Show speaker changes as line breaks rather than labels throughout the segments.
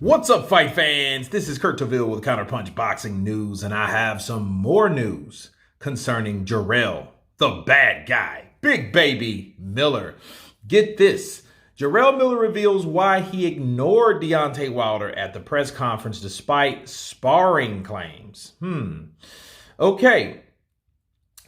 What's up, fight fans? This is Kurt Taville with Counterpunch Boxing News, and I have some more news concerning Jarrell, the bad guy, Big Baby Miller. Get this. Jarrell Miller reveals why he ignored Deontay Wilder at the press conference despite sparring claims. Okay.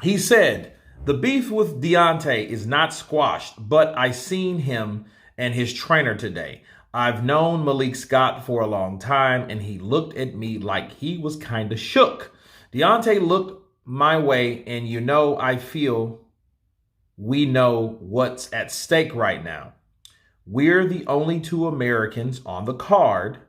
He said, the beef with Deontay is not squashed, but I seen him and his trainer today. I've known Malik Scott for a long time, and he looked at me like he was kind of shook. Deontay looked my way, and I feel we know what's at stake right now. We're the only two Americans on the card.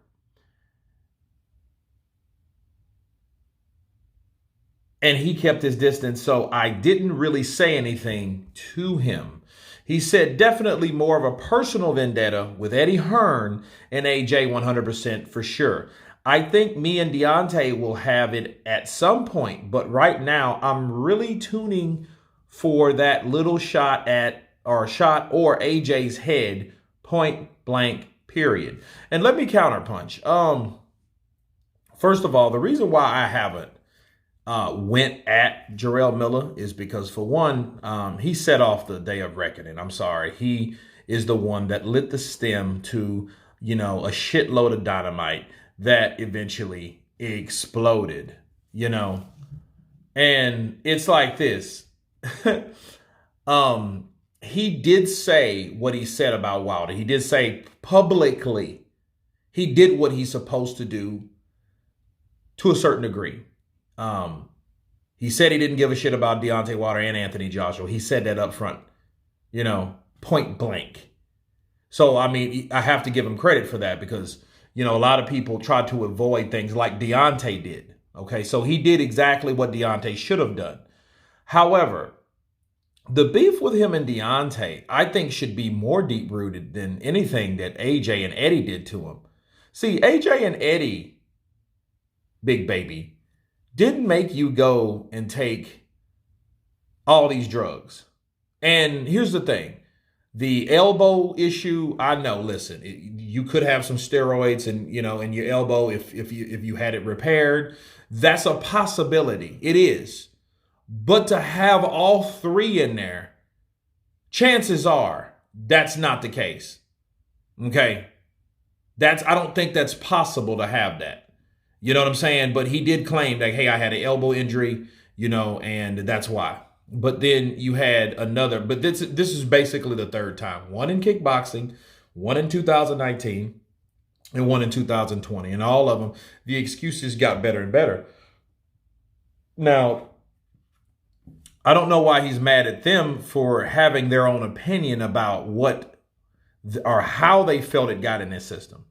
And he kept his distance, so I didn't really say anything to him. He said definitely more of a personal vendetta with Eddie Hearn and AJ 100% for sure. I think me and Deontay will have it at some point, but right now I'm really tuning for that little shot or AJ's head, point blank, period. And let me counterpunch. First of all, the reason why I haven't went at Jarrell Miller is because, for one, he set off the day of reckoning. I'm sorry. He is the one that lit the stem to, a shitload of dynamite that eventually exploded, And it's like this. He did say what he said about Wilder. He did say publicly he did what he's supposed to do to a certain degree. He said he didn't give a shit about Deontay Wilder and Anthony Joshua. He said that up front, point blank. So, I have to give him credit for that because, a lot of people try to avoid things like Deontay did. Okay, so he did exactly what Deontay should have done. However, the beef with him and Deontay, I think, should be more deep-rooted than anything that AJ and Eddie did to him. See, AJ and Eddie, Big Baby, didn't make you go and take all these drugs. And here's the thing. The elbow issue, I know, listen, you could have some steroids and, in your elbow if you had it repaired. That's a possibility. It is. But to have all three in there, chances are that's not the case. Okay? I don't think that's possible to have that. You know what I'm saying? But he did claim that, hey, I had an elbow injury, and that's why. But then you had another, but this is basically the third time. One in kickboxing, one in 2019, and one in 2020. And all of them, the excuses got better and better. Now, I don't know why he's mad at them for having their own opinion about what or how they felt it got in this system.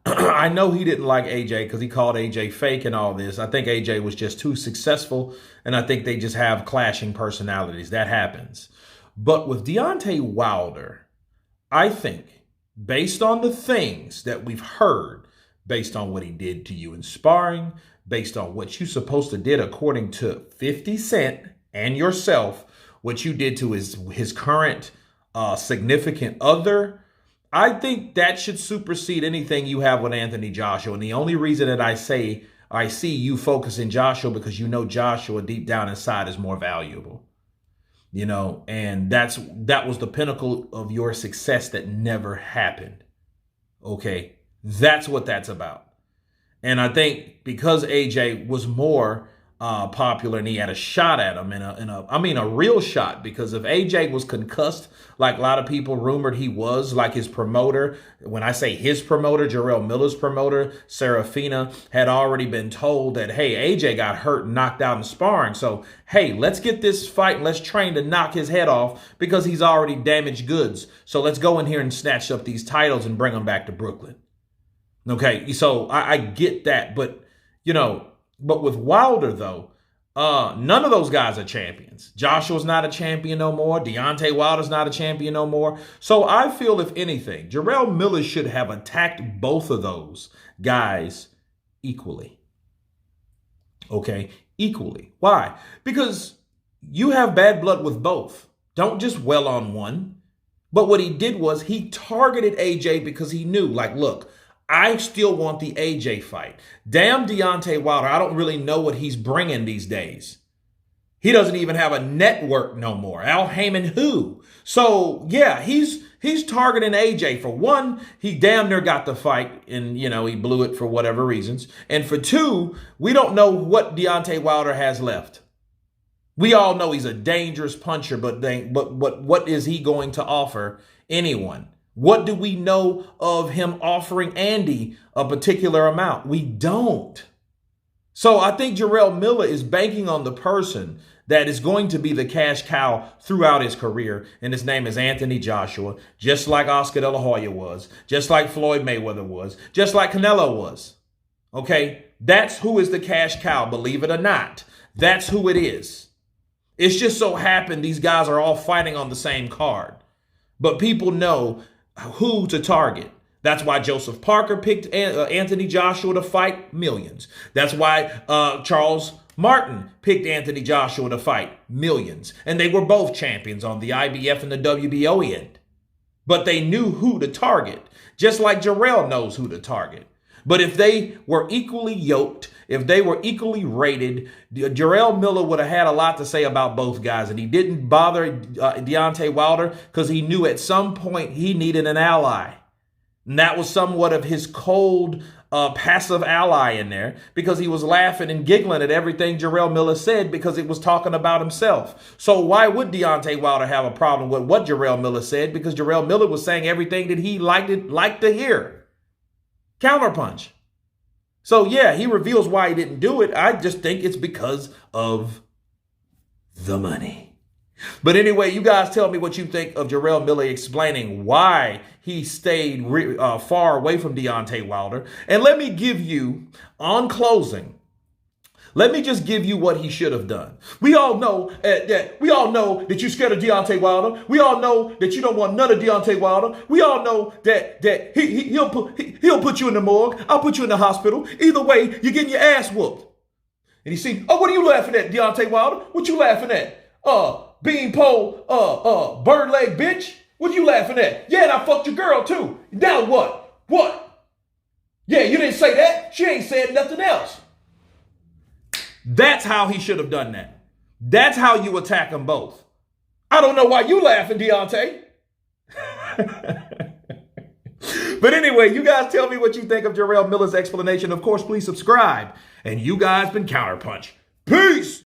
I know he didn't like AJ because he called AJ fake and all this. I think AJ was just too successful, and I think they just have clashing personalities. That happens. But with Deontay Wilder, I think, based on the things that we've heard, based on what he did to you in sparring, based on what you supposed to did according to 50 Cent and yourself, what you did to his current significant other, I think that should supersede anything you have with Anthony Joshua. And the only reason that I see you focusing Joshua because Joshua deep down inside is more valuable. And that was the pinnacle of your success that never happened. Okay? That's what that's about. And I think because AJ was more popular and he had a shot at him a real shot, because if AJ was concussed like a lot of people rumored he was, like his promoter, when I say his promoter, Jarrell Miller's promoter, Serafina, had already been told that, hey, AJ got hurt and knocked out in sparring. So, hey, let's get this fight and let's train to knock his head off because he's already damaged goods. So let's go in here and snatch up these titles and bring them back to Brooklyn. Okay, so I get that, but with Wilder, though, none of those guys are champions. Joshua's not a champion no more. Deontay Wilder's not a champion no more. So I feel, if anything, Jarrell Miller should have attacked both of those guys equally. Okay, equally. Why? Because you have bad blood with both. Don't just well on one. But what he did was he targeted AJ because he knew, like, look, I still want the AJ fight. Damn Deontay Wilder, I don't really know what he's bringing these days. He doesn't even have a network no more. Al Heyman who? So, yeah, he's targeting AJ. For one, he damn near got the fight and, he blew it for whatever reasons. And for two, we don't know what Deontay Wilder has left. We all know he's a dangerous puncher, but what is he going to offer anyone? What do we know of him offering Andy a particular amount? We don't. So I think Jarrell Miller is banking on the person that is going to be the cash cow throughout his career, and his name is Anthony Joshua, just like Oscar De La Hoya was, just like Floyd Mayweather was, just like Canelo was. Okay? That's who is the cash cow, believe it or not. That's who it is. It's just so happened these guys are all fighting on the same card. But people know who to target. That's why Joseph Parker picked Anthony Joshua to fight, millions. That's why Charles Martin picked Anthony Joshua to fight, millions. And they were both champions on the IBF and the WBO end. But they knew who to target, just like Jarrell knows who to target. But if they were equally yoked, if they were equally rated, Jarrell Miller would have had a lot to say about both guys. And he didn't bother Deontay Wilder because he knew at some point he needed an ally. And that was somewhat of his cold, passive ally in there because he was laughing and giggling at everything Jarrell Miller said because it was talking about himself. So why would Deontay Wilder have a problem with what Jarrell Miller said? Because Jarrell Miller was saying everything that he liked to hear. Counterpunch. So yeah, he reveals why he didn't do it. I just think it's because of the money. But anyway, you guys tell me what you think of Jarrell Miller explaining why he stayed far away from Deontay Wilder. And let me give you, on closing, let me just give you what he should have done. We all know that you're scared of Deontay Wilder. We all know that you don't want none of Deontay Wilder. We all know that he'll put you in the morgue. I'll put you in the hospital. Either way, you're getting your ass whooped. And you see, what are you laughing at, Deontay Wilder? What you laughing at? Beanpole, bird leg bitch. What are you laughing at? Yeah, and I fucked your girl too. Now what? What? Yeah, you didn't say that. She ain't said nothing else. That's how he should have done that. That's how you attack them both. I don't know why you laughing, Deontay. But anyway, you guys tell me what you think of Jarrell Miller's explanation. Of course, please subscribe. And you guys been Counterpunch. Peace.